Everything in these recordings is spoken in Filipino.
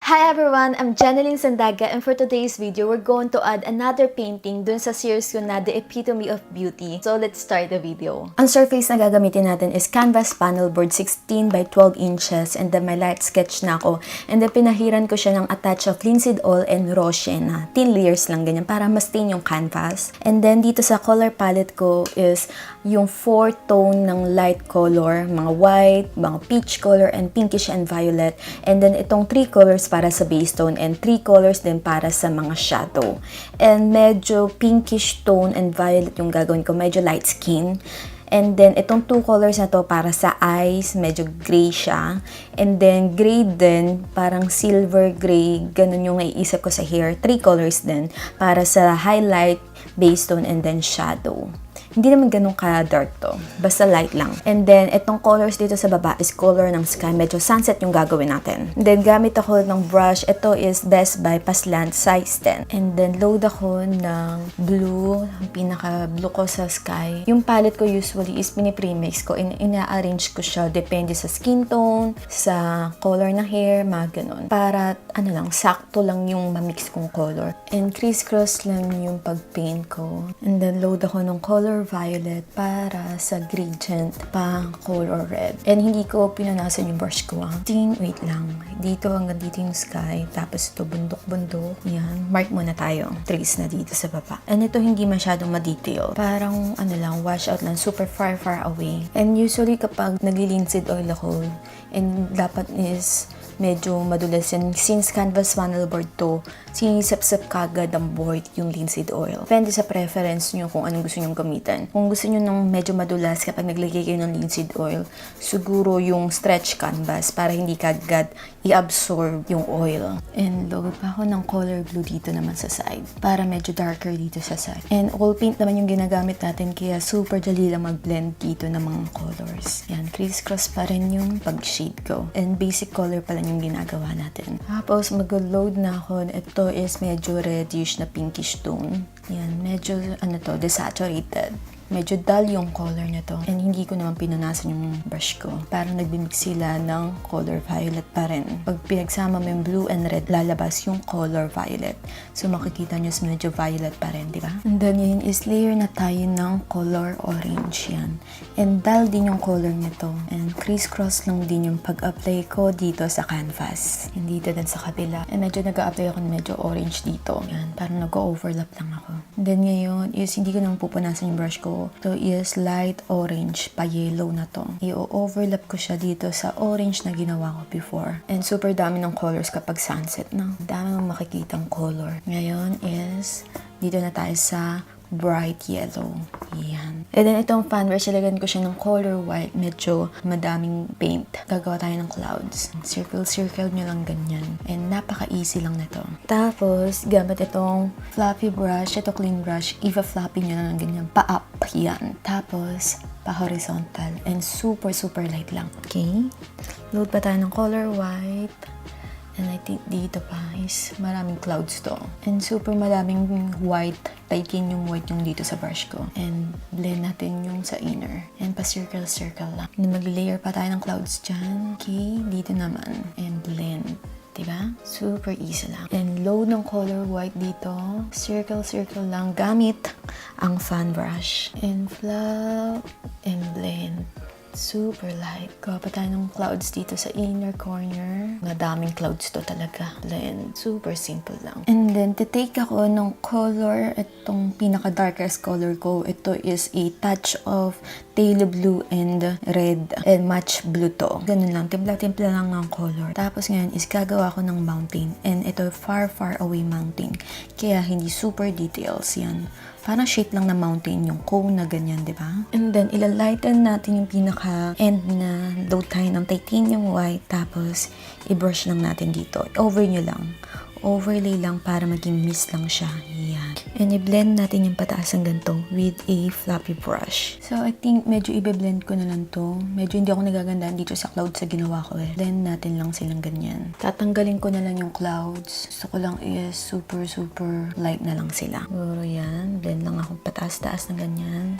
Hi everyone! I'm Genelyn Sandaga and for today's video, we're going to add another painting dun sa series ko na The Epitome of Beauty. So let's start the video. Ang surface na gagamitin natin is canvas panel board 16 by 12 inches and then may light sketch na ako. And then pinahiran ko siya ng attach of linseed oil and rosé na thin layers lang ganyan para mas thin yung canvas. And then dito sa color palette ko is yung 4 tone ng light color, mga white, mga peach color, and pinkish and violet. And then itong 3 colors para sa base tone and 3 colors din para sa mga shadow. And medyo pinkish tone and violet yung gagawin ko, medyo light skin. And then itong 2 colors na to para sa eyes, medyo gray siya. And then gray din, parang silver gray, ganun yung naiisip ko sa hair. 3 colors din para sa highlight, base tone, and then shadow. Hindi naman ganun ka-dark to. Basta light lang. And then, itong colors dito sa baba is color ng sky. Medyo sunset yung gagawin natin. And then, gamit ako ng brush. Ito is Best Buy Pasland size 10. And then, load ako ng blue. Ang pinaka-blue ko sa sky. Yung palette ko usually is mini-premix ko. Ina-arrange ko siya. Depende sa skin tone, sa color ng hair, mga ganun. Para, sakto lang yung mamix kong color. And crisscross lang yung pag-paint ko. And then, load ako ng color violet para sa gradient pa color red. And hindi ko pinunasan yung brush ko. Wait lang. Dito hanggang dito yung sky. Tapos ito bundok-bundok. Yan. Mark muna tayo. Trace na dito sa baba. And ito hindi masyadong ma-detail. Parang wash out lang. Super far away. And usually kapag nagli-linseed oil ako, and dapat is medyo madulas yan. Since canvas panel board to, sinisap-sap kagad ang board yung linseed oil. Depende sa preference nyo kung anong gusto nyo gamitin. Kung gusto nyo ng medyo madulas kapag naglagay kayo ng linseed oil, siguro yung stretch canvas para hindi kagad i-absorb yung oil. And load pa ako ng color blue dito naman sa side para medyo darker dito sa side. And all paint naman yung ginagamit natin kaya super dali lang mag-blend dito ng mga colors. Yan, crisscross pa rin yung pag-shade ko. And basic color pa lang yung ginagawa natin. Tapos mag-load na ako. Ito is medyo reddish na pinkish tone. Yan, medyo desaturated. Medyo dull yung color na to. And hindi ko naman pinunasan yung brush ko. Parang nagbimix sila ng color violet pa rin. Pag pinagsama mo yung blue and red, lalabas yung color violet. So makikita nyo medyo violet pa rin, di ba? And then yun is layer na tayo ng color orange yan. And dull din yung color nito. And crisscross lang din yung pag-apply ko dito sa canvas. And dito din sa kabila. And medyo nag-apply ako ng medyo orange dito. Yan, parang nag-overlap lang ako. And then ngayon is hindi ko naman pupunasan yung brush ko. Ito is light orange, pa-yellow na to. I-overlap ko siya dito sa orange na ginawa ko before. And super dami ng colors kapag sunset na. Dami mong makikitang color. Ngayon is, dito na tayo sa bright yellow. Yan. And then itong fan brush, ilagyan ko siya ng color white. Medyo madaming paint. Gagawa tayo ng clouds. Circle nyo lang ganyan. And napaka-easy lang nito. Tapos, gamit itong fluffy brush, ito clean brush, ifa-floppy nyo lang ganyan. Pa-up. Yan. Tapos, pa-horizontal. And super light lang. Okay? Load pa tayo ng color white. And I think dito pa is maraming clouds to. And super maraming white. Titanium white yung dito sa brush ko. And blend natin yung sa inner. And pa-circle lang. And mag-layer pa tayo ng clouds dyan. Okay, dito naman. And blend. Diba? Super easy lang. And load ng color white dito. Circle lang gamit ang fan brush. And flop. And blend. Super light. Gawa pa tayo ng clouds dito sa inner corner. Madaming clouds to talaga. Blend. Super simple lang. And then, titake ako ng color. Itong pinaka-darkest color ko. Ito is a touch of tail blue and red. And match blue to. Ganun lang. Timpla-timpla lang ng color. Tapos ngayon is gagawa ko ng mountain. And ito far away mountain. Kaya hindi super details yan. Parang shape lang na mountain yung cone na ganyan, di ba? And then, ilalighten natin yung pinaka-end na load tayo ng titanium white. Tapos, i-brush lang natin dito. Over nyo lang. Overlay lang para maging mist lang siya. Yan. And i-blend natin yung pataas ng ganito with a floppy brush. So, I think medyo i-blend ko na lang to. Medyo hindi ako nagagandaan dito sa clouds sa ginawa ko eh. Blend natin lang silang ganyan. Tatanggalin ko na lang yung clouds. Gusto ko lang is super light na lang sila. Siguro yan. Blend lang ako pataas-taas ng ganyan.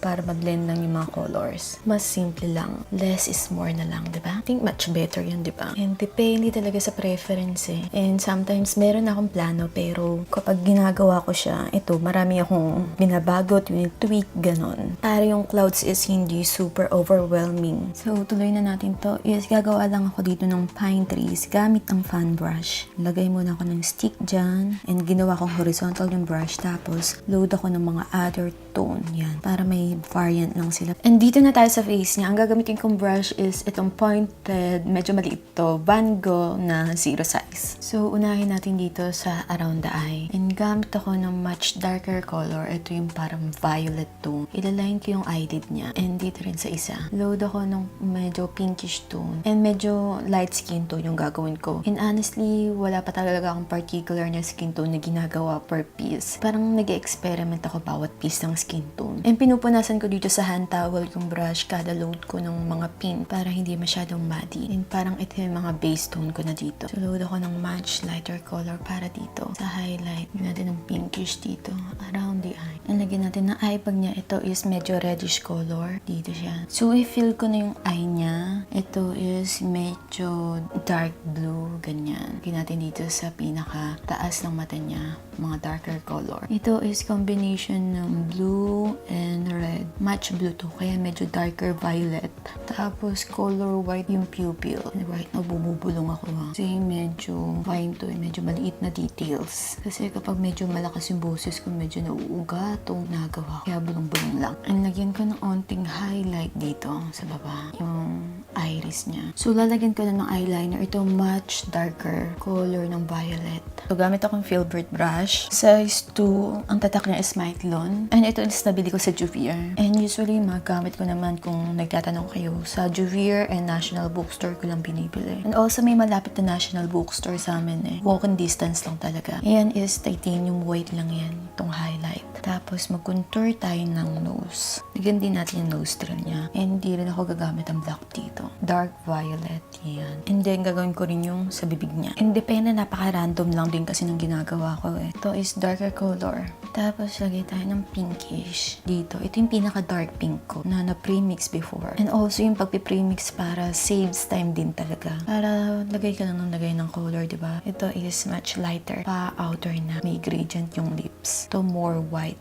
para mag-blend lang yung mga colors. Mas simple lang. Less is more na lang, diba? I think much better yun, diba? And depende talaga sa preference eh. And sometimes, meron akong plano, pero kapag ginagawa ko siya, ito, marami akong binabago, tweak, ganon. Para yung clouds is hindi super overwhelming. So, tuloy na natin to. Is gagawa lang ako dito ng pine trees gamit ang fan brush. Lagay muna ako ng stick dyan. And ginawa kong horizontal yung brush. Tapos, load ako ng mga other tone. Yan. Para may variant lang sila. And dito na tayo sa face niya. Ang gagamitin kong brush is itong pointed, medyo maliit to, Van Gogh na zero size. So, unahin natin dito sa around the eye. And gamit ako ng much darker color. Ito yung parang violet tone. Ilaline ko yung eyelid niya. And dito rin sa isa. Load ako ng medyo pinkish tone. And medyo light skin tone yung gagawin ko. And honestly, wala pa talaga akong particular na skin tone na ginagawa per piece. Parang nag-experiment ako bawat piece ng skin tone. And pinupunasan ko dito sa hand towel yung brush kada load ko ng mga pink para hindi masyadong muddy. And parang ito yung mga base tone ko na dito. So load ako ng much lighter color para dito. Sa highlight, lagyan natin ng pinkish dito around the eye. And lagyan natin ng eye bag niya. Ito is medyo reddish color. Dito siya. So i-fill ko na yung eye niya. Ito is medyo dark blue. Ganyan. Lagyan natin dito sa pinaka taas ng mata niya. Mga darker color. Ito is combination ng blue and red. Match blue to, kaya medyo darker violet. Tapos color white yung pupil. Right now, bumubulong ako ha. Kasi medyo fine to, medyo maliit na details. Kasi kapag medyo malakas yung boses ko, medyo nauuga itong nagawa ko. Kaya bulong-bulong lang. And lagyan ko ng onting highlight dito sa baba. Yung iris niya. So, lalagyan ko na ng eyeliner. Ito much darker color ng violet. So, gamit akong filbert brush. Size 2. Ang tatak niya is Miclon. And ito is nabili ko sa Juvier. And usually, magamit ko naman kung nagtatanong kayo. Sa Juvier and National Bookstore ko lang binibili. And also, may malapit na National Bookstore sa amin eh. Walking distance lang talaga. Ayan is titanium white lang yan. Itong highlight. Tapos, mag-contour tayo ng nose. Lagyan din natin yung nose trim niya. And hindi rin ako gagamit ang black dito. Dark violet. Yan. And then, gagawin ko rin yung sa bibig niya. And depende, napaka-random lang din kasi ng ginagawa ko eh. Ito is darker color. Tapos, lagay tayo ng pinkish dito. Ito yung pinaka-dark pink ko na na-premix before. And also, yung pagpipremix para saves time din talaga. Para lagay ka lang ng lagay ng color, diba? Ito is much lighter. Pa-outer na. May gradient yung lips. Ito more white.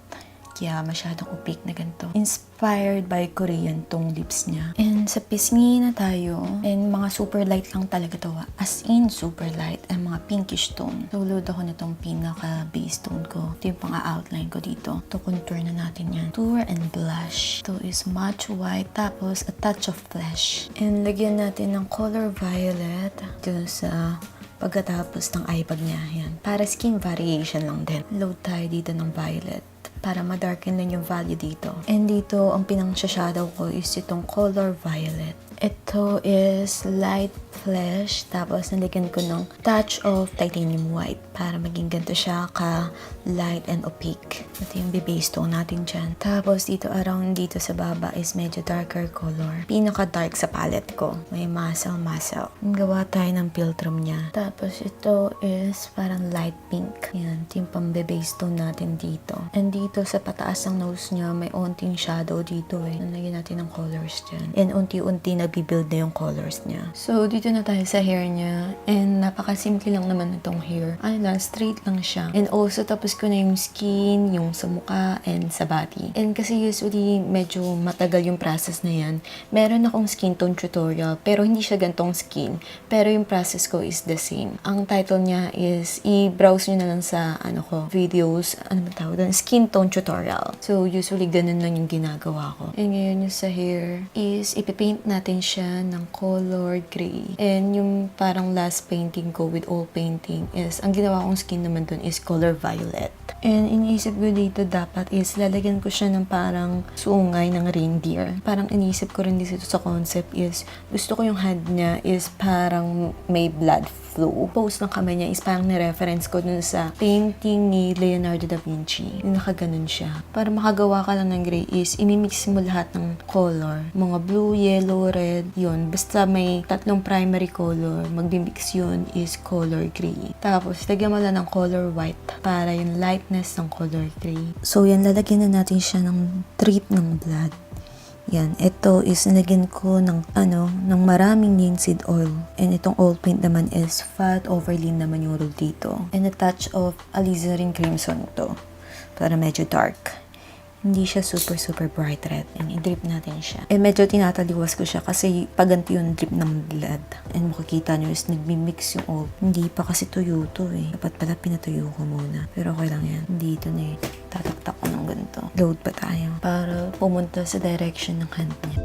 Kaya masyadong opaque na ganito. Inspired by Korean tong lips niya. And sa pisngi na tayo. And mga super light lang talaga to. As in, super light. And mga pinkish tone. So, load ako na tong pinaka-base tone ko. Ito yung pang-outline ko dito. Ito, contour na natin yan. Contour and blush. Ito is much white. Tapos, a touch of flesh. And lagyan natin ng color violet. Dito sa pagkatapos ng eye bag niya. Yan. Para skin variation lang din. Load tayo dito ng violet. Para madarken din yung value dito. And dito, ang pinang-shadow ko is itong color violet. Ito is light flesh. Tapos, nalagyan ko ng touch of titanium white. Para maging ganito siya ka-light and opaque. Ito yung base tone natin dyan. Tapos, dito around dito sa baba is medyo darker color. Pinaka-dark sa palette ko. May muscle. Gawa tayo ng filtrum niya. Tapos, ito is parang light pink. Yan. Ito yung pang-base tone natin dito. And dito sa pataas ng nose niya, may onting shadow dito eh. Nalagyan natin ng colors dyan. And unti-unti nagbibuild na yung colors niya. So, dito na tayo sa hair niya. And napakasimple lang naman itong hair. Ano lang, straight lang siya. And also, tapos ko na yung skin, yung sa mukha, and sa body. And kasi usually, medyo matagal yung process na yan. Meron akong skin tone tutorial, pero hindi siya gantong skin. Pero yung process ko is the same. Ang title niya is, i-browse nyo na lang sa, videos, tawag doon? Skin tone tutorial. So, usually, ganun lang yung ginagawa ko. And ngayon, yung sa hair is, ipipaint natin siya ng colored gray. And yung parang last painting ko with all painting is, ang ginawa kong skin naman dun is color violet. And iniisip ko dito dapat is, lalagyan ko siya ng parang sungay ng reindeer. Parang iniisip ko rin dito sa concept is, gusto ko yung hand niya is parang may blood flow. Pose ng kamay niya is parang ni-reference ko dun sa painting ni Leonardo da Vinci. Yung nakaganon siya. Para makagawa ka lang ng gray is imimix mo lahat ng color. Mga blue, yellow, red, yun. Basta may tatlong primary color, magbimix yun is color gray. Tapos, lagyan mo lang ng color white para yung lightness ng color gray. So, yan, lalagyan na natin siya ng drip ng blood. Yan, ito is nilagyan ko ng maraming linseed oil. And itong oil paint naman is fat overlean naman yung rule dito. And a touch of alizarin crimson to para medyo dark. Hindi siya super bright red. And i-drip natin siya. And medyo tinataliwas ko siya kasi paganti yung drip ng blood. And makikita nyo is nagmimix yung oil. Hindi pa kasi tuyo to eh. Dapat pala pinatuyo ko muna. Pero okay lang yan. Dito na eh. Tataktak ko ng ganito. Load pa tayo para pumunta sa direction ng hand niya.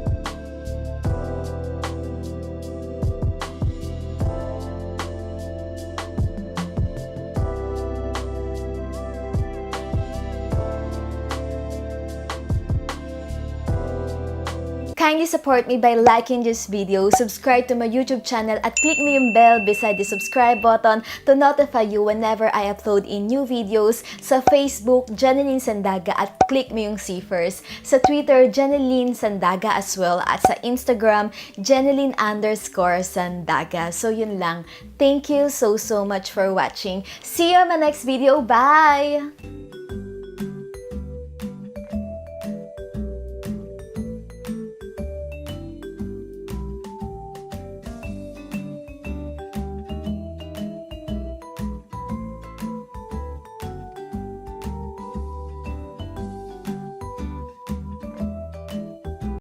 Kindly support me by liking this video, subscribe to my YouTube channel at click mo yung bell beside the subscribe button to notify you whenever I upload in new videos. Sa Facebook, Genelyn Sandaga at click mo yung see first. Sa Twitter, Genelyn Sandaga as well at sa Instagram, Genelyn_Sandaga. So yun lang. Thank you so much for watching. See you on my next video. Bye!